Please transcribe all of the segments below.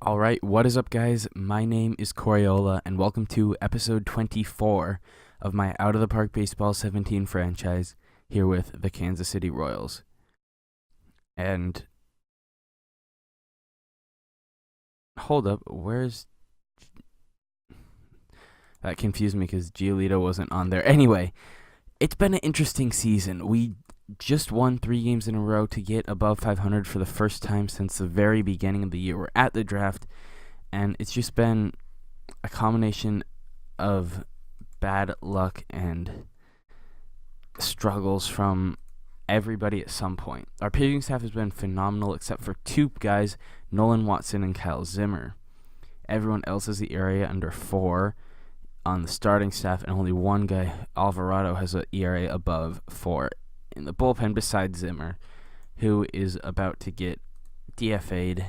Alright, what is up, guys? My name is Coriola, and welcome to episode 24 of my Out of the Park Baseball 17 franchise here with the Kansas City Royals. And hold up, where's... That confused me because Giolito wasn't on there. Anyway, it's been an interesting season. We just won 3 games in a row to get above 500 for the first time since the very beginning of the year. We're at the draft, and it's just been a combination of bad luck and struggles from everybody at some point. Our pitching staff has been phenomenal except for 2 guys, Nolan Watson and Kyle Zimmer. Everyone else is the ERA under 4 on the starting staff, and only 1 guy, Alvarado, has an ERA above 4 in the bullpen besides Zimmer, who is about to get DFA'd.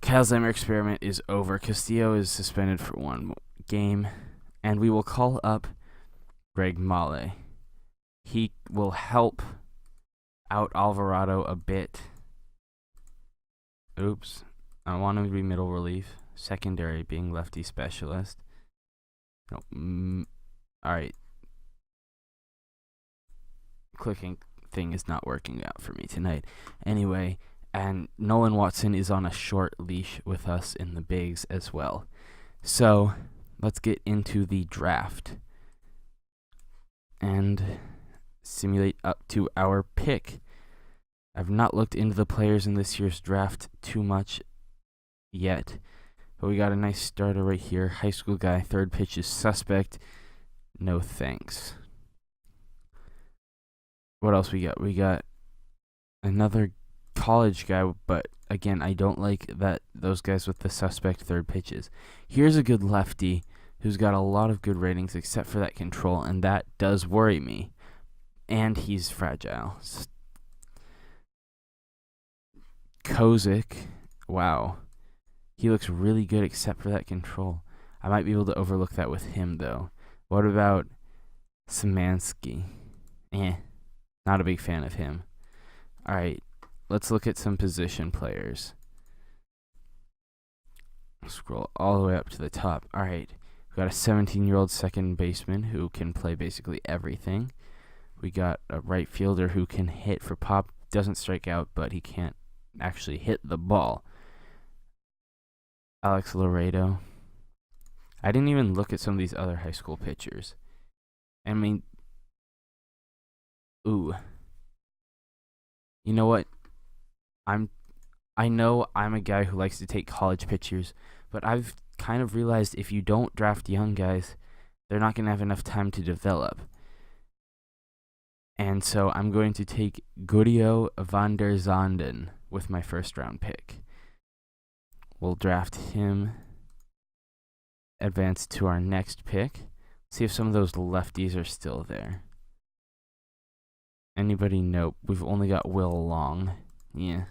Kyle Zimmer experiment is over. Castillo is suspended for 1 game, and we will call up Greg Mahle. He will help out Alvarado a bit. Oops. I want him to be middle relief. Secondary being lefty specialist. No. Alright. Clicking thing is not working out for me tonight. Anyway, and Nolan Watson is on a short leash with us in the bigs as well. So, let's get into the draft and simulate up to our pick. I've not looked into the players in this year's draft too much yet, but we got a nice starter right here. High school guy, 3rd pitch is suspect. No thanks. What else we got? We got another college guy, but again, I don't like that those guys with the suspect 3rd pitches. Here's a good lefty who's got a lot of good ratings except for that control, and that does worry me. And he's fragile. Kozik, wow. He looks really good except for that control. I might be able to overlook that with him, though. What about Szymanski? Not a big fan of him. Alright, let's look at some position players. Scroll all the way up to the top. Alright, we got a 17-year-old second baseman who can play basically everything. We got a right fielder who can hit for pop. Doesn't strike out, but he can't actually hit the ball. Alex Laredo. I didn't even look at some of these other high school pitchers. I mean, ooh. You know what? I know I'm a guy who likes to take college pitchers, but I've kind of realized if you don't draft young guys, they're not going to have enough time to develop. And so I'm going to take Guido van der Zanden with my 1st round pick. We'll draft him, advance to our next pick. See if some of those lefties are still there. Anybody? Nope. We've only got Will Long. Yeah.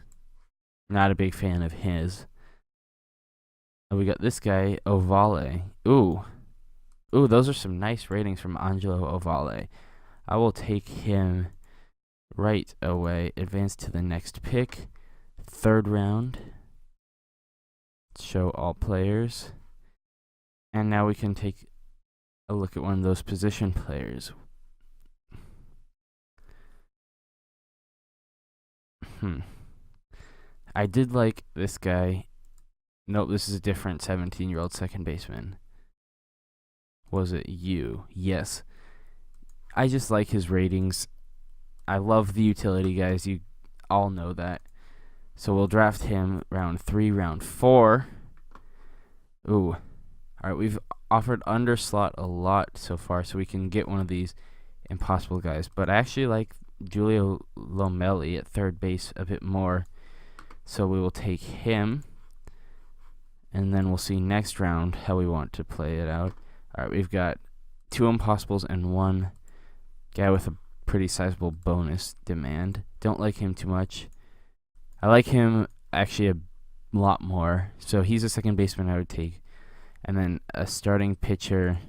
Not a big fan of his. And we got this guy, Ovale. Ooh, those are some nice ratings from Angelo Ovale. I will take him right away. Advance to the next pick. 3rd round. Show all players. And now we can take a look at one of those position players. I did like this guy. Nope, this is a different 17-year-old second baseman. Was it you? Yes. I just like his ratings. I love the utility guys. You all know that. So we'll draft him round 3, round 4. Ooh. Alright, we've offered underslot a lot so far, so we can get one of these impossible guys. But I actually like Giulio Lomelli at 3rd base a bit more. So we will take him. And then we'll see next round how we want to play it out. Alright, we've got 2 impossibles and 1 guy with a pretty sizable bonus demand. Don't like him too much. I like him actually a lot more. So he's a second baseman I would take. And then a starting pitcher.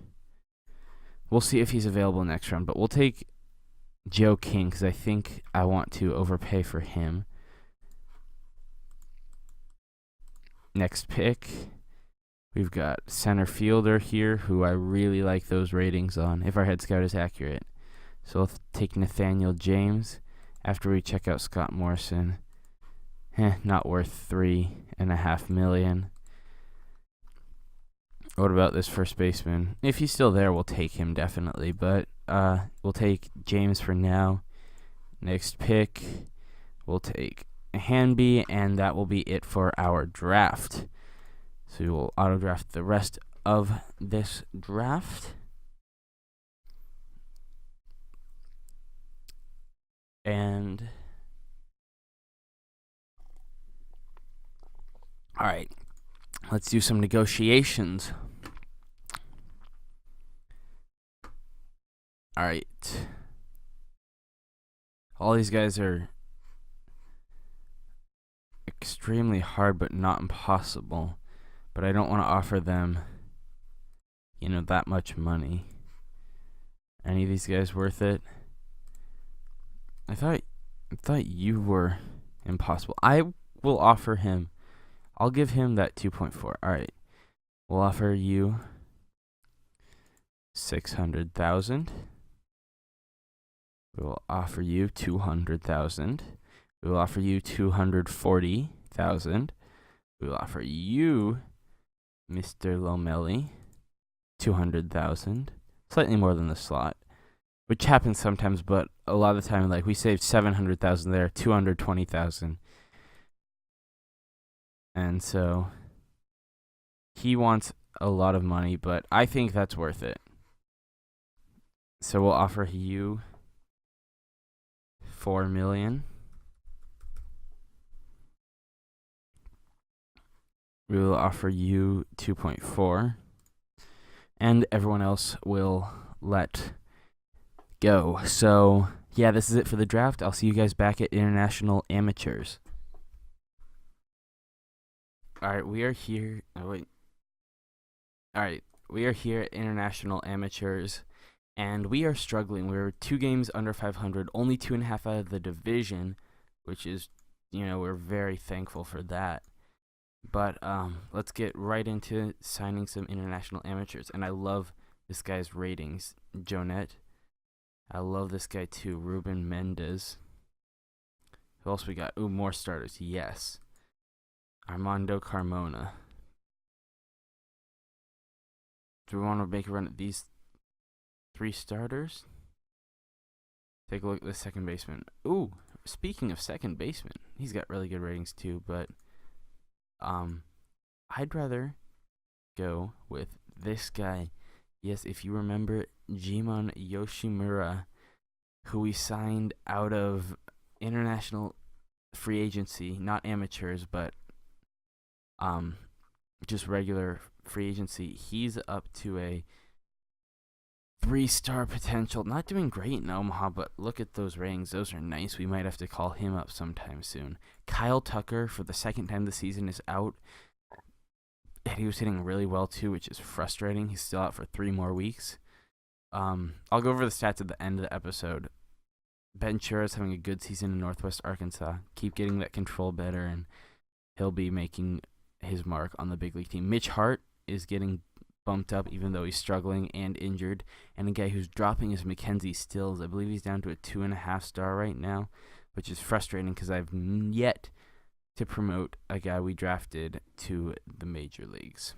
We'll see if he's available next round. But we'll take Joe King because I think I want to overpay for him. Next pick, we've got center fielder here, who I really like those ratings on, if our head scout is accurate. So we'll take Nathaniel James after we check out Scott Morrison. Not worth $3.5 million. What about this first baseman? If he's still there, we'll take him definitely, but we'll take James for now. Next pick, we'll take Hanby, and that will be it for our draft. So we will auto draft the rest of this draft. And all right, let's do some negotiations. All right. All these guys are extremely hard, but not impossible. But I don't want to offer them, that much money. Any of these guys worth it? I thought you were impossible. I will offer him. I'll give him that 2.4. All right. We'll offer you 600,000. We will offer you 200,000. We will offer you 240,000. We will offer you, Mr. Lomelli, 200,000. Slightly more than the slot, which happens sometimes, but a lot of the time, like, we saved 700,000 there, 220,000. And so he wants a lot of money, but I think that's worth it. So we'll offer you $4 million. We will offer you 2.4, and everyone else will let go. So yeah, this is it for the draft. I'll see you guys back at International Amateurs. All right, we are here. We are here at International Amateurs, and we are struggling. We're 2 games under 500, only 2.5 out of the division, which is, we're very thankful for that. But let's get right into signing some international amateurs. And I love this guy's ratings. Jonette. I love this guy too. Ruben Mendez. Who else we got? Ooh, more starters. Yes. Armando Carmona. Do we want to make a run at these 3 starters? Take a look at the second baseman. Ooh, speaking of second baseman, he's got really good ratings too, but I'd rather go with this guy. Yes, if you remember Jimon Yoshimura, who we signed out of international free agency, not amateurs, but just regular free agency. He's up to a 3-star potential. Not doing great in Omaha, but look at those ratings. Those are nice. We might have to call him up sometime soon. Kyle Tucker, for the second time this season, is out. And he was hitting really well, too, which is frustrating. He's still out for 3 more weeks. I'll go over the stats at the end of the episode. Ben Chura is having a good season in Northwest Arkansas. Keep getting that control better, and he'll be making his mark on the big league team. Mitch Hart is getting bumped up, even though he's struggling and injured. And a guy who's dropping is Mackenzie Stills. I believe he's down to a 2.5 star right now, which is frustrating because I've yet to promote a guy we drafted to the major leagues.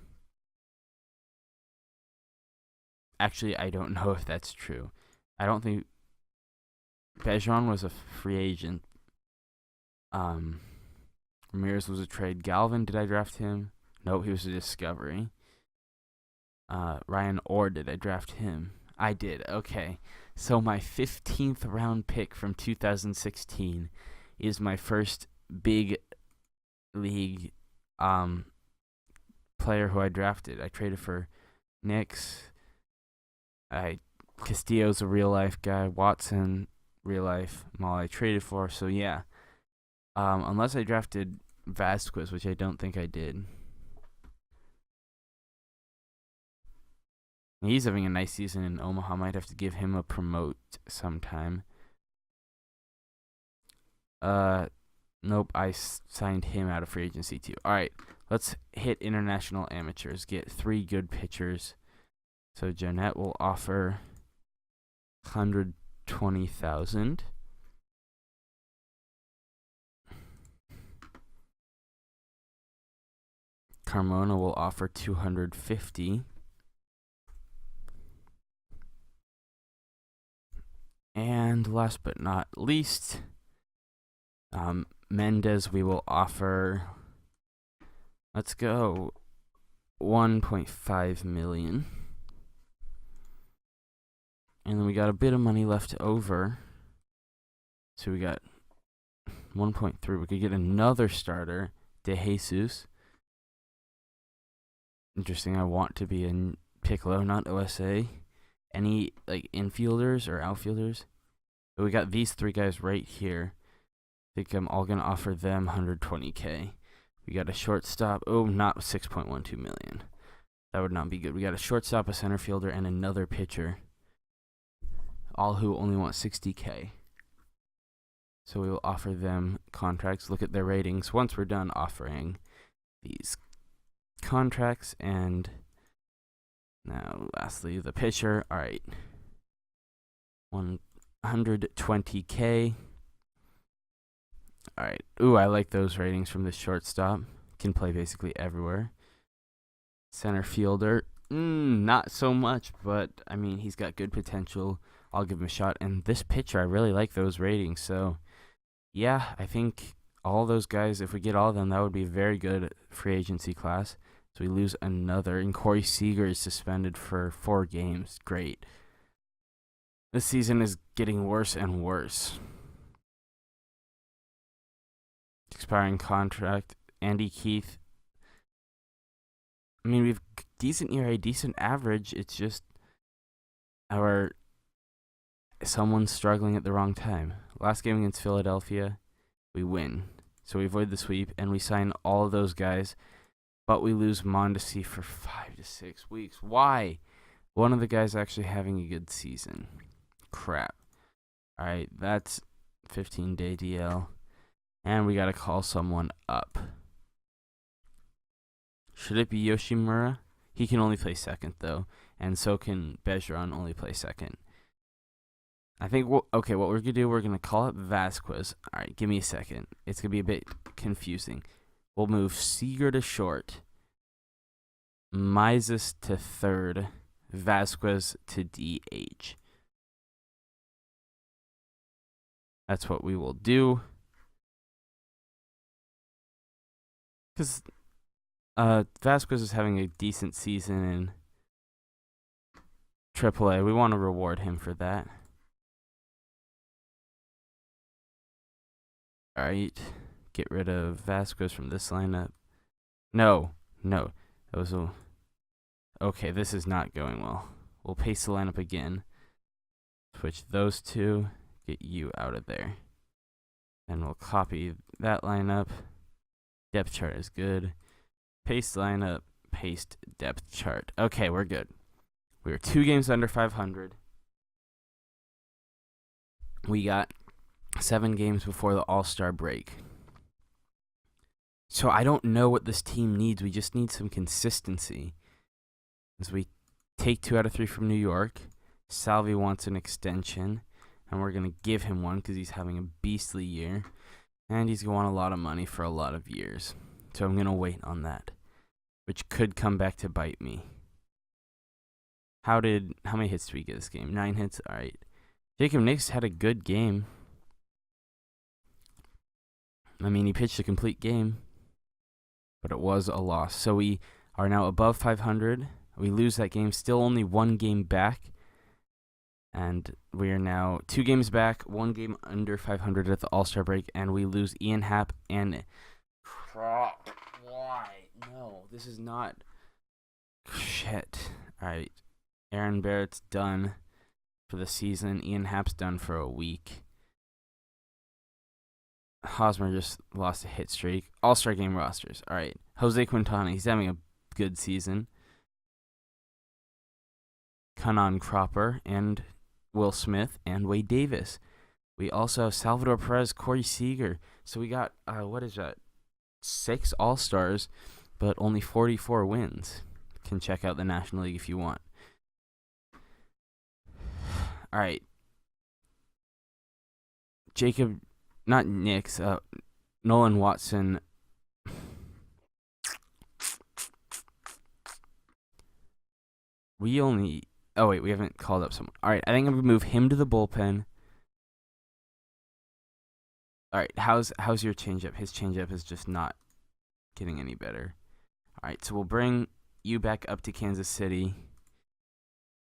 Actually, I don't know if that's true. I don't think Bejon was a free agent. Ramirez was a trade. Galvin, did I draft him? No, he was a discovery. Ryan Orr, did I draft him? I did. Okay. So my 15th round pick from 2016 is my first big league player who I drafted. I traded for Knicks. Castillo's a real life guy. Watson, real life. All I traded for. So yeah. Unless I drafted Vasquez, which I don't think I did. He's having a nice season in Omaha. Might have to give him a promote sometime. Nope, I signed him out of free agency too. All right, let's hit international amateurs. Get 3 good pitchers. So Jeanette will offer 120,000. Carmona will offer 250. And last but not least, Mendez, we will offer, let's go, 1.5 million. And then we got a bit of money left over. So we got 1.3. We could get another starter, De Jesus. Interesting. I want to be in Piccolo, not OSA. Any like infielders or outfielders? But we got these 3 guys right here. I think I'm all gonna offer them 120K. We got a shortstop. Oh, not 6.12 million. That would not be good. We got a shortstop, a center fielder, and another pitcher. All who only want 60K. So we will offer them contracts. Look at their ratings once we're done offering these contracts. And now, lastly, the pitcher. All right. 120K. All right. Ooh, I like those ratings from the shortstop. Can play basically everywhere. Center fielder. Not so much, but, I mean, he's got good potential. I'll give him a shot. And this pitcher, I really like those ratings. So, yeah, I think all those guys, if we get all of them, that would be a very good free agency class. So we lose another. And Corey Seager is suspended for 4 games. Great. This season is getting worse and worse. Expiring contract. Andy Keith. I mean, we've decent ERA, decent average. It's just someone's struggling at the wrong time. Last game against Philadelphia, we win. So we avoid the sweep, and we sign all of those guys. But we lose Mondesi for 5 to 6 weeks. Why? One of the guys actually having a good season. Crap. All right, that's 15-day DL. And we got to call someone up. Should it be Yoshimura? He can only play second, though. And so can Bergeron only play second. I think, okay, what we're going to do, we're going to call up Vasquez. All right, give me a second. It's going to be a bit confusing. We'll move Seager to short, Mises to third, Vasquez to DH. That's what we will do. Because Vasquez is having a decent season in AAA. We want to reward him for that. All right. Get rid of Vasquez from this lineup. No. That was okay, this is not going well. We'll paste the lineup again. Switch those 2. Get you out of there. And we'll copy that lineup. Depth chart is good. Paste lineup. Paste depth chart. Okay, we're good. We were 2 games under 500. We got 7 games before the All-Star break. So I don't know what this team needs. We just need some consistency. As we take 2 out of 3 from New York. Salvi wants an extension. And we're going to give him one because he's having a beastly year. And he's going to want a lot of money for a lot of years. So I'm going to wait on that. Which could come back to bite me. How many hits did we get this game? 9 hits? Alright. Jacob Nix had a good game. I mean, he pitched a complete game. But it was a loss. So we are now above 500. We lose that game. Still only 1 game back. And we are now 2 games back, 1 game under 500 at the All-Star break, and we lose Ian Happ and... Crap. Why? No, this is not... Shit. Alright. Aaron Barrett's done for the season. Ian Happ's done for a week. Hosmer just lost a hit streak. All-Star game rosters. Alright. Jose Quintana, he's having a good season. Kanan Cropper and... Will Smith and Wade Davis. We also have Salvador Perez, Corey Seager. So we got, what is that? 6 All-Stars, but only 44 wins. Can check out the National League if you want. All right. Nolan Watson. We haven't called up someone. All right, I think I'm going to move him to the bullpen. All right, how's your changeup? His changeup is just not getting any better. All right, so we'll bring you back up to Kansas City.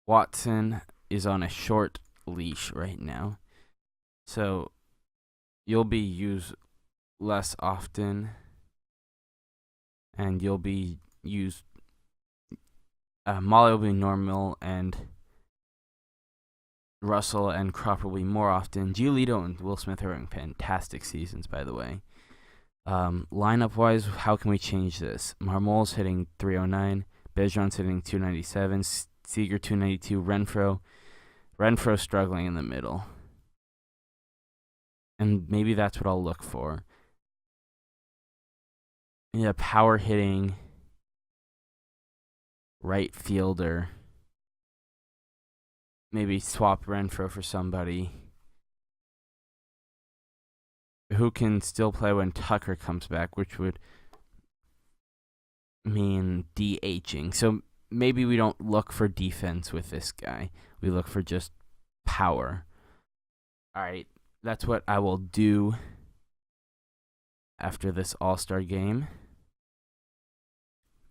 Watson is on a short leash right now, so you'll be used less often, and you'll be used. Molly will be normal, and Russell and Cropper will be more often. Giolito and Will Smith are having fantastic seasons, by the way. Lineup-wise, how can we change this? Marmol's hitting 309. Bergeron's hitting 297. Seager 292. Renfroe struggling in the middle. And maybe that's what I'll look for. Yeah, power hitting right fielder. Maybe swap Renfroe for somebody who can still play when Tucker comes back, which would mean DHing. So maybe we don't look for defense with this guy. We look for just power. All right, that's what I will do after this All-Star game,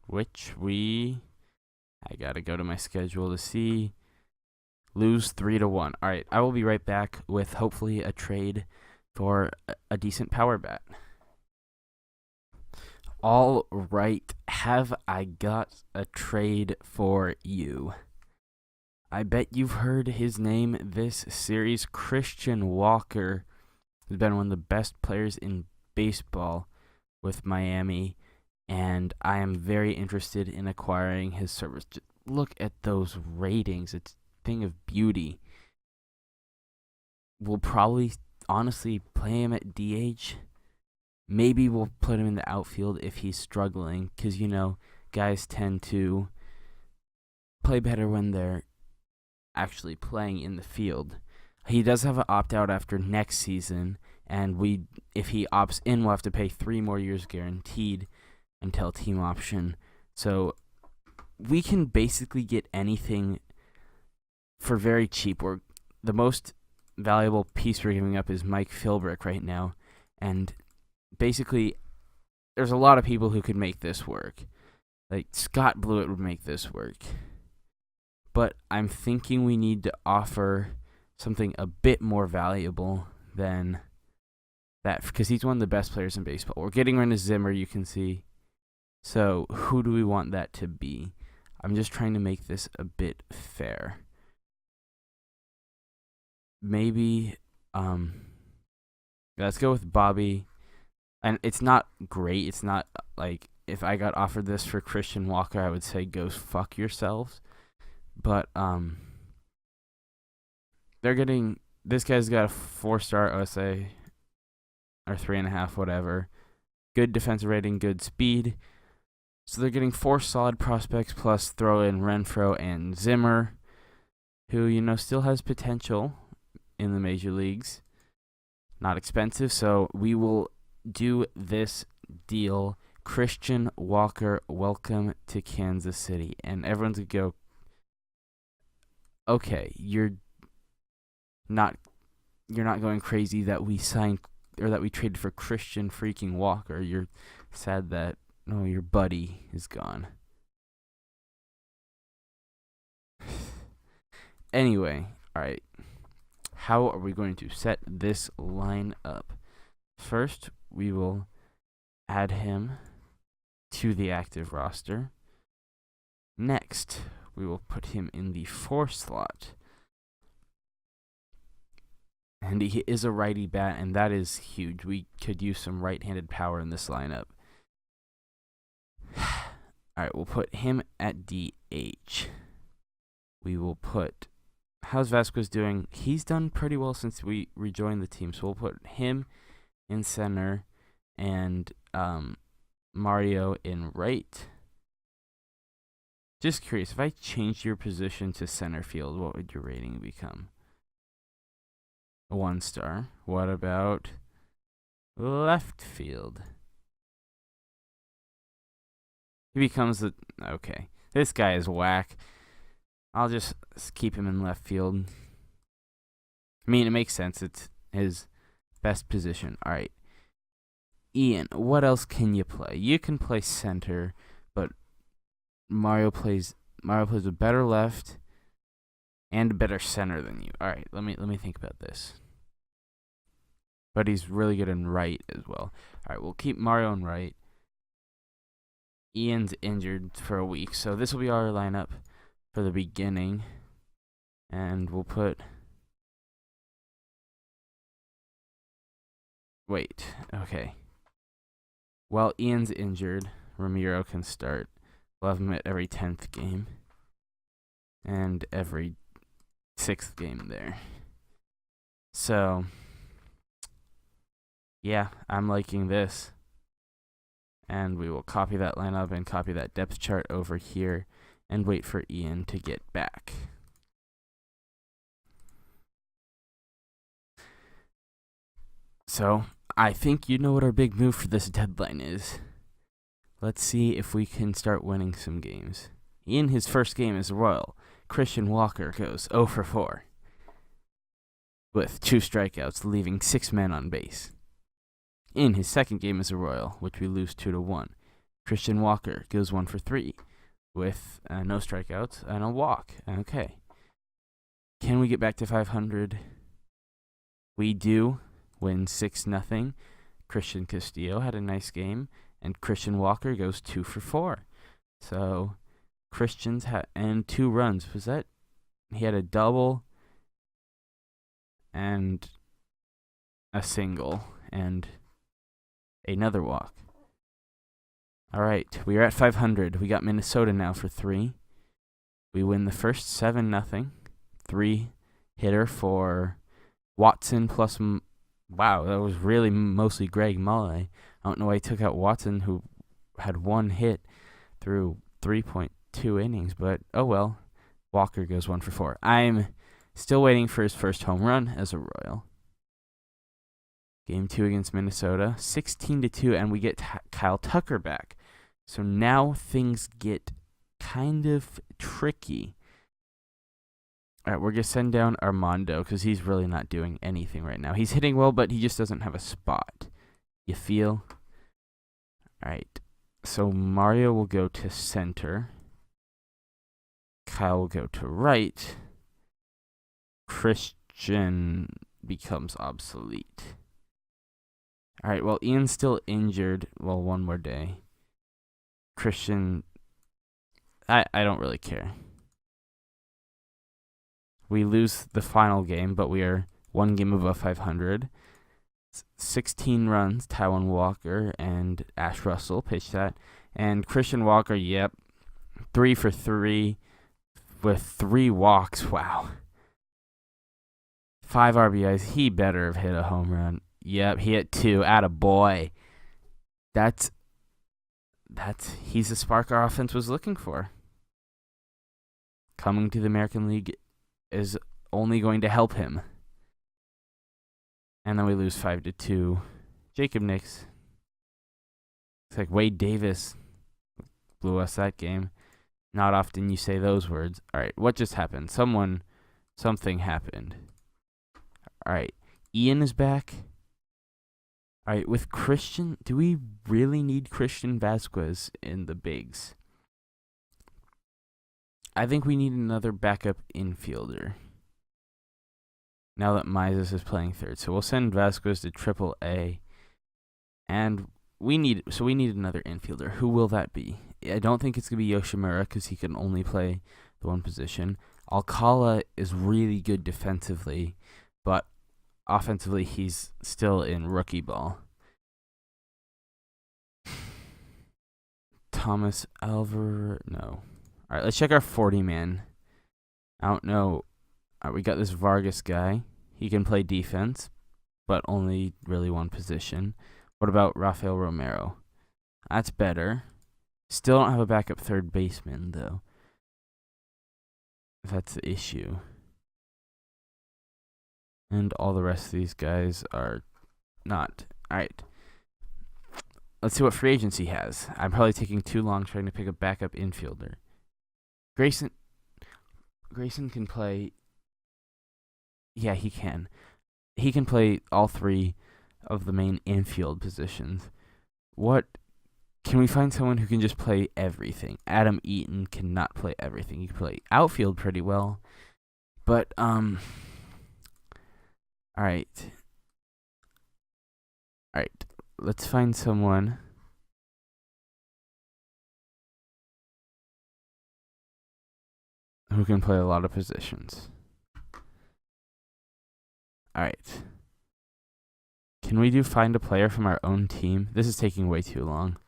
which I got to go to my schedule to see. Lose 3-1. All right, I will be right back with hopefully a trade for a decent power bat. All right, have I got a trade for you? I bet you've heard his name this series. Christian Walker has been one of the best players in baseball with Miami, and I am very interested in acquiring his service. Just look at those ratings. It's a thing of beauty. We'll probably honestly play him at DH. Maybe we'll put him in the outfield if he's struggling, because, guys tend to play better when they're actually playing in the field. He does have an opt-out after next season, and if he opts in, we'll have to pay 3 more years guaranteed until team option. So we can basically get anything for very cheap. The most valuable piece we're giving up is Mike Philbrick right now, and basically there's a lot of people who could make this work. Like Scott Blewett would make this work. But I'm thinking we need to offer something a bit more valuable than that, because he's one of the best players in baseball. We're getting rid of Zimmer, you can see. So who do we want that to be? I'm just trying to make this a bit fair. Maybe, let's go with Bobby. And it's not great. It's not like if I got offered this for Christian Walker, I would say go fuck yourselves. But this guy's got a 4-star OSA or 3.5, whatever. Good defensive rating, good speed. So they're getting 4 solid prospects plus throw in Renfroe and Zimmer, who still has potential in the major leagues. Not expensive, so we will do this deal. Christian Walker, welcome to Kansas City. And everyone's going to go, okay, you're not going crazy that we signed or that we traded for Christian freaking Walker. You're sad that your buddy is gone. Anyway, all right. How are we going to set this line up? First, we will add him to the active roster. Next, we will put him in the 4 slot. And he is a righty bat, and that is huge. We could use some right-handed power in this lineup. All right, we'll put him at DH. We will put how's Vasquez doing? He's done pretty well since we rejoined the team. So we'll put him in center and Mario in right. Just curious, if I changed your position to center field, what would your rating become? 1 star. What about left field? He becomes the... Okay. This guy is whack. I'll just keep him in left field. I mean, it makes sense. It's his best position. All right. Ian, what else can you play? You can play center, but Mario plays a better left and a better center than you. All right, let me think about this. But he's really good in right as well. All right, we'll keep Mario in right. Ian's injured for a week, so this will be our lineup for the beginning. And we'll put... Wait, okay. While Ian's injured, Ramiro can start. We'll have him at every 10th game. And every 6th game there. So, yeah, I'm liking this. And we will copy that lineup and copy that depth chart over here and wait for Ian to get back. So, I think you know what our big move for this deadline is. Let's see if we can start winning some games. In his first game as Royal, Christian Walker goes 0 for 4 with 2 strikeouts, leaving 6 men on base. In his second game as a Royal, which we lose 2-1, Christian Walker goes 1 for 3 with no strikeouts and a walk. Okay. Can we get back to 500? We do. Win 6-0. Christian Castillo had a nice game, and Christian Walker goes 2 for 4. So Christian's had and 2 runs. Was that? He had a double and a single and another walk. All right, we are at 500. We got Minnesota now for 3. We win the first 7-0. 3-hitter for Watson plus. Wow, that was really mostly Greg Mullay. I don't know why he took out Watson, who had 1 hit through 3.2 innings, but oh well. Walker goes 1 for 4. I'm still waiting for his first home run as a Royal. Game 2 against Minnesota, 16-2, and we get Kyle Tucker back. So now things get kind of tricky. All right, we're going to send down Armando because he's really not doing anything right now. He's hitting well, but he just doesn't have a spot. You feel? All right, so Mario will go to center. Kyle will go to right. Christian becomes obsolete. All right, well, Ian's still injured. Well, 1 more day. Christian, I don't really care. We lose the final game, but we are 1 game above 500. 16 runs, Taiwan Walker and Ash Russell pitched that. And Christian Walker, yep, 3 for 3 with 3 walks. Wow. 5 RBIs. He better have hit a home run. Yep, he hit 2. Attaboy. He's the spark our offense was looking for. Coming to the American League is only going to help him. And then we lose 5-2. Jacob Nix. It's like Wade Davis blew us that game. Not often you say those words. All right, what just happened? Something happened. All right, Ian is back. All right, with Christian, do we really need Christian Vasquez in the bigs? I think we need another backup infielder. Now that Midseason is playing third. So we'll send Vasquez to AAA. And we need another infielder. Who will that be? I don't think it's going to be Yoshimura because he can only play the one position. Alcala is really good defensively, but offensively he's still in rookie ball. Thomas Alvar, no. All right, let's check our 40-man. I don't know Alright, we got this Vargas guy. He can play defense, but only really one position. What about Rafael Romero? That's better. Still don't have a backup third baseman, though. That's the issue. And all the rest of these guys are not. Alright. Let's see what free agency has. I'm probably taking too long trying to pick a backup infielder. Grayson can play. Yeah, he can. He can play all three of the main infield positions. What? Can we find someone who can just play everything? Adam Eaton cannot play everything. He can play outfield pretty well. But, alright. Alright. Let's find someone who can play a lot of positions. Alright. Can we find a player from our own team? This is taking way too long.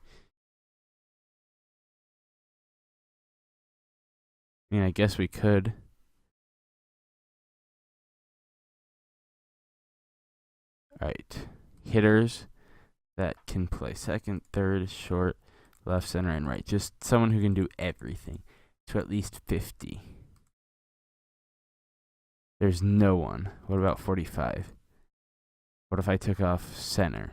I mean, I guess we could. Alright. Hitters that can play second, third, short, left, center, and right. Just someone who can do everything. To at least 50. There's no one. What about 45? What if I took off center?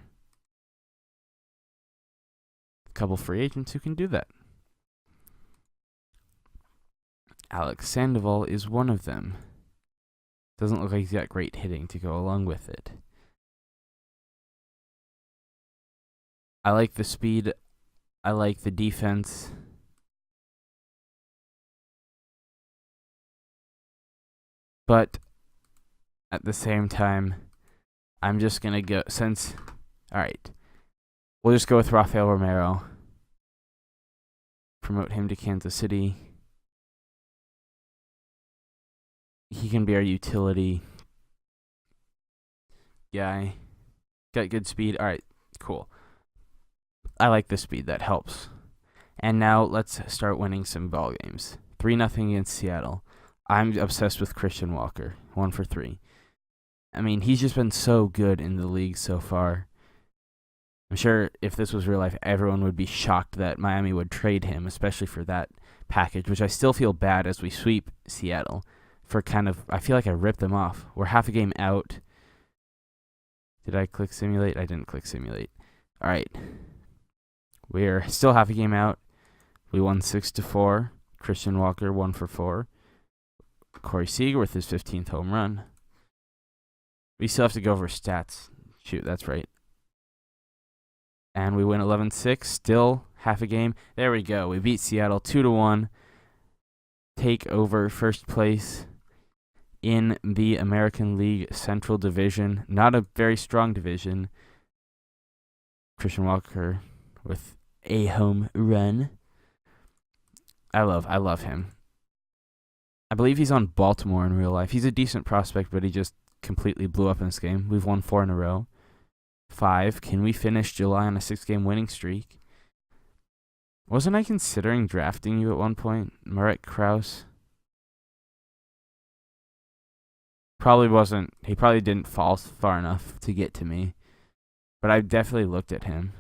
A couple free agents who can do that. Alex Sandoval is one of them. Doesn't look like he's got great hitting to go along with it. I like the speed. I like the defense. But at the same time, I'm just going to go, alright, we'll just go with Rafael Romero. Promote him to Kansas City. He can be our utility guy. Got good speed. Alright, cool. I like the speed. That helps. And now let's start winning some ball games. 3-0 against Seattle. I'm obsessed with Christian Walker. 1 for 3. I mean, he's just been so good in the league so far. I'm sure if this was real life, everyone would be shocked that Miami would trade him, especially for that package, which I still feel bad as we sweep Seattle. I feel like I ripped them off. We're half a game out. Did I click simulate? I didn't click simulate. Alright. We're still half a game out. We won 6-4. Christian Walker 1 for 4. Corey Seager with his 15th home run. We still have to go over stats. Shoot, that's right. And we win 11-6. Still half a game. There we go. We beat Seattle 2-1. Take over first place in the American League Central Division. Not a very strong division. Christian Walker with a home run. I love him. I believe he's on Baltimore in real life. He's a decent prospect, but he just completely blew up in this game. We've won 4 in a row. 5. Can we finish July on a 6-game winning streak? Wasn't I considering drafting you at one point? Marek Krause? Probably wasn't. He probably didn't fall far enough to get to me. But I definitely looked at him.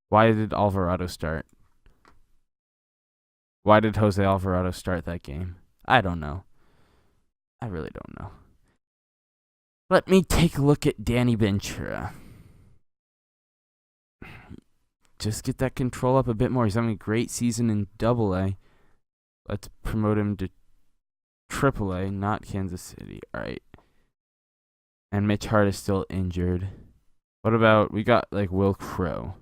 Why did Alvarado start? Why did Jose Alvarado start that game? I don't know. I really don't know. Let me take a look at Danny Ventura. Just get that control up a bit more. He's having a great season in AA. Let's promote him to AAA, not Kansas City. All right. And Mitch Hart is still injured. What about, we got like Will Crow.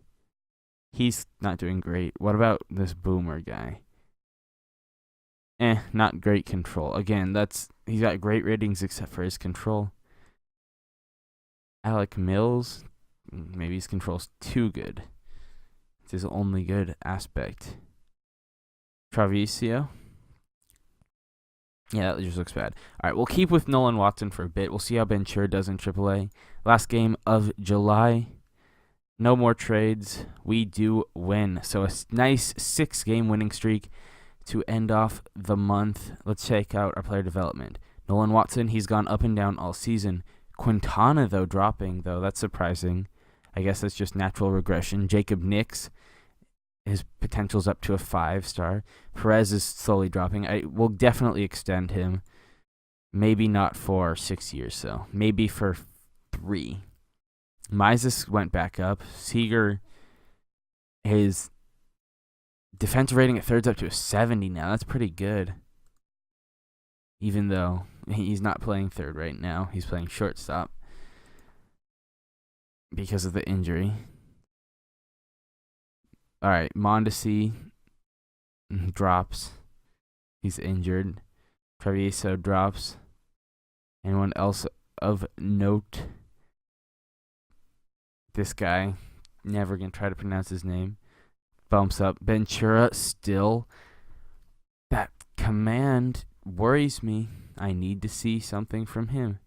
He's not doing great. What about this Boomer guy? Not great control. Again, he's got great ratings except for his control. Alec Mills, maybe his control's too good. It's his only good aspect. Travisio. Yeah, that just looks bad. All right, we'll keep with Nolan Watson for a bit. We'll see how Ventura does in AAA. Last game of July. No more trades. We do win. So a nice 6-game winning streak to end off the month. Let's check out our player development. Nolan Watson, he's gone up and down all season. Quintana, though, dropping, though. That's surprising. I guess that's just natural regression. Jacob Nix, his potential's up to a 5-star. Perez is slowly dropping. I will definitely extend him. Maybe not for 6 years, though. Maybe for 3. Mises went back up. Seager, his defensive rating at third's up to a 70 now. That's pretty good. Even though he's not playing third right now. He's playing shortstop because of the injury. All right, Mondesi drops. He's injured. Travieso drops. Anyone else of note? This guy, never going to try to pronounce his name, bumps up. Ventura still. That command worries me. I need to see something from him.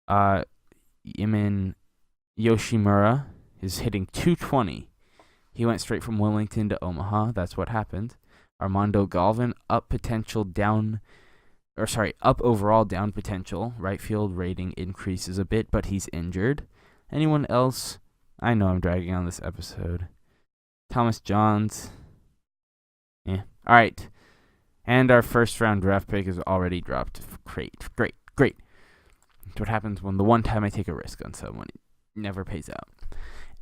Iman Yoshimura is hitting 220. He went straight from Wilmington to Omaha. That's what happened. Armando Galvin, up overall, down potential. Right field rating increases a bit, but he's injured. Anyone else? I know I'm dragging on this episode. Thomas Johns. Yeah. All right. And our first round draft pick is already dropped. Great. That's what happens when the one time I take a risk on someone, it never pays out.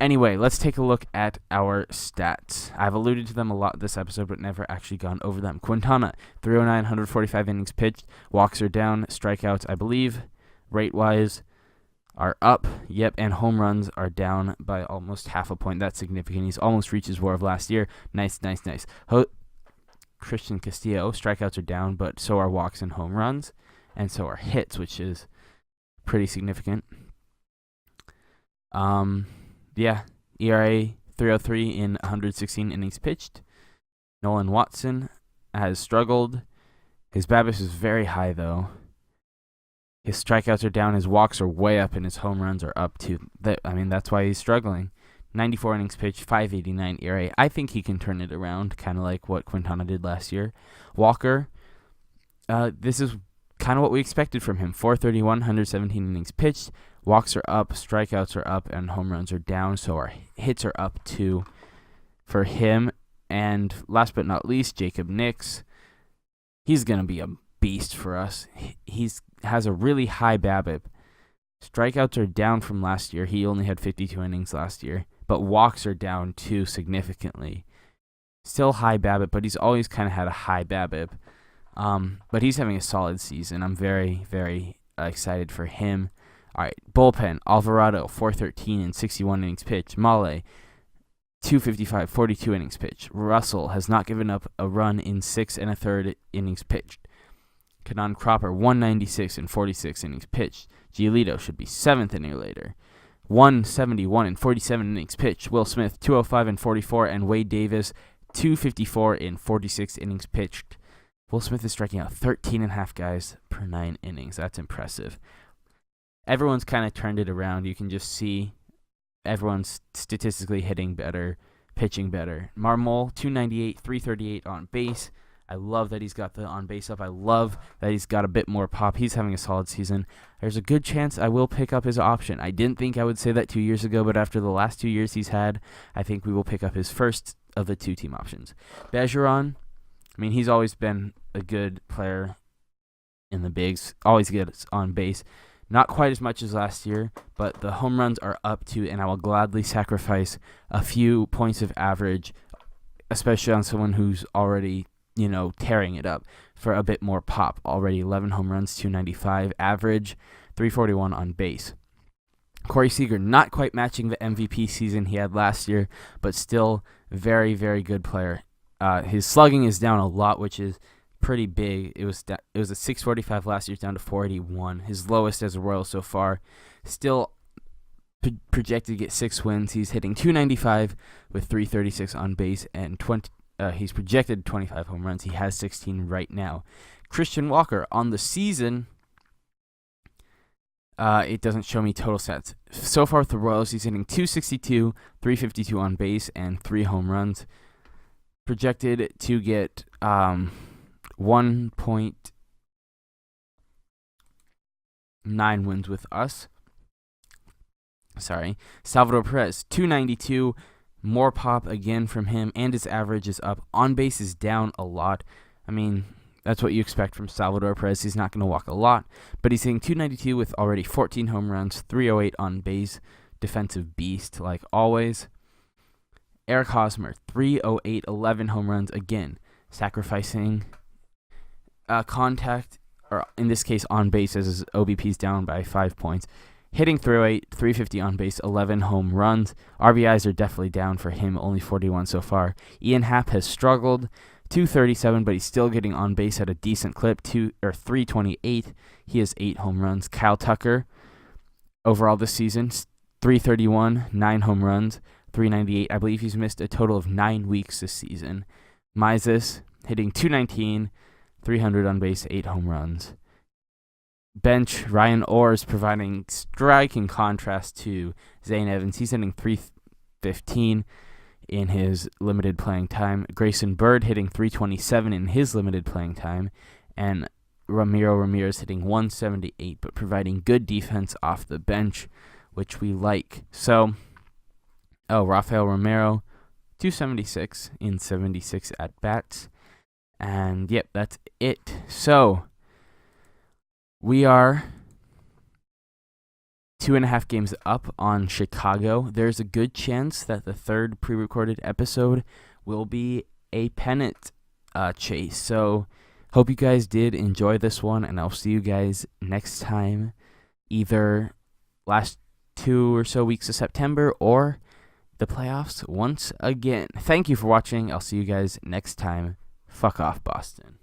Anyway, let's take a look at our stats. I've alluded to them a lot this episode, but never actually gone over them. Quintana, 309, 145 innings pitched. Walks are down. Strikeouts, I believe, rate-wise, are up. Yep, and home runs are down by almost half a point. That's significant. He's almost reached his WAR of last year. Nice. Christian Castillo, strikeouts are down, but so are walks and home runs, and so are hits, which is pretty significant. ERA 3.03 in 116 innings pitched. Nolan Watson has struggled. His BABIP is very high, though. His strikeouts are down, his walks are way up, and his home runs are up, too. That's why he's struggling. 94 innings pitched, 5.89 ERA. I think he can turn it around, kind of like what Quintana did last year. Walker, this is kind of what we expected from him. 4.31, 117 innings pitched. Walks are up, strikeouts are up, and home runs are down, so our hits are up too for him. And last but not least, Jacob Nix. He's going to be a beast for us. He has a really high BABIP. Strikeouts are down from last year. He only had 52 innings last year, but walks are down too significantly. Still high BABIP, but he's always kind of had a high BABIP. But he's having a solid season. I'm very, very excited for him. All right, bullpen, Alvarado, 413 and 61 innings pitched. Male, 255, 42 innings pitched. Russell has not given up a run in 6 1/3 innings pitched. Kanan Cropper, 196 and 46 innings pitched. Giolito should be 7th inning later. 171 and 47 innings pitched. Will Smith, 205 and 44. And Wade Davis, 254 in 46 innings pitched. Will Smith is striking out 13.5 guys per 9 innings. That's impressive. Everyone's kind of turned it around. You can just see everyone's statistically hitting better, pitching better. Marmol, 298, 338 on base. I love that he's got the on base up. I love that he's got a bit more pop. He's having a solid season. There's a good chance I will pick up his option. I didn't think I would say that 2 years ago, but after the last 2 years he's had, I think we will pick up his first of the 2 team options. Bergeron, he's always been a good player in the bigs. Always gets on base. Not quite as much as last year, but the home runs are up too, and I will gladly sacrifice a few points of average, especially on someone who's already, tearing it up for a bit more pop. Already 11 home runs, 295 average, 341 on base. Corey Seager not quite matching the MVP season he had last year, but still very, very good player. His slugging is down a lot, which is pretty big. It was a 645 last year, down to 481. His lowest as a Royal so far. Still projected to get 6 wins. He's hitting 295 with 336 on base and he's projected 25 home runs. He has 16 right now. Christian Walker on the season. It doesn't show me total stats. So far with the Royals, he's hitting 262, 352 on base, and 3 home runs. projected to get 1.9 wins with us. Salvador Perez, 292. More pop again from him, and his average is up. On base is down a lot. I mean, that's what you expect from Salvador Perez. He's not going to walk a lot, but he's hitting 292 with already 14 home runs, 308 on base. Defensive beast, like always. Eric Hosmer, 308, 11 home runs again, sacrificing contact, or in this case on base, as his OBP is down by 5 points. Hitting 308, 350 on base, 11 home runs. RBIs are definitely down for him, only 41 so far. Ian Happ has struggled, 237, but he's still getting on base at a decent clip, 328. He has 8 home runs. Kyle Tucker, overall this season, 331, 9 home runs, 398. I believe he's missed a total of 9 weeks this season. Mizes hitting 219, 300 on base, 8 home runs. Bench, Ryan Orr's providing striking contrast to Zane Evans. He's hitting 315 in his limited playing time. Grayson Bird hitting 327 in his limited playing time. And Ramiro Ramirez hitting 178, but providing good defense off the bench, which we like. So, Rafael Romero, 276 in 76 at-bats. And, yep, that's it. So, we are 2.5 games up on Chicago. There's a good chance that the third pre-recorded episode will be a pennant chase. So, hope you guys did enjoy this one, and I'll see you guys next time, either last 2 or so weeks of September or the playoffs once again. Thank you for watching. I'll see you guys next time. Fuck off, Boston.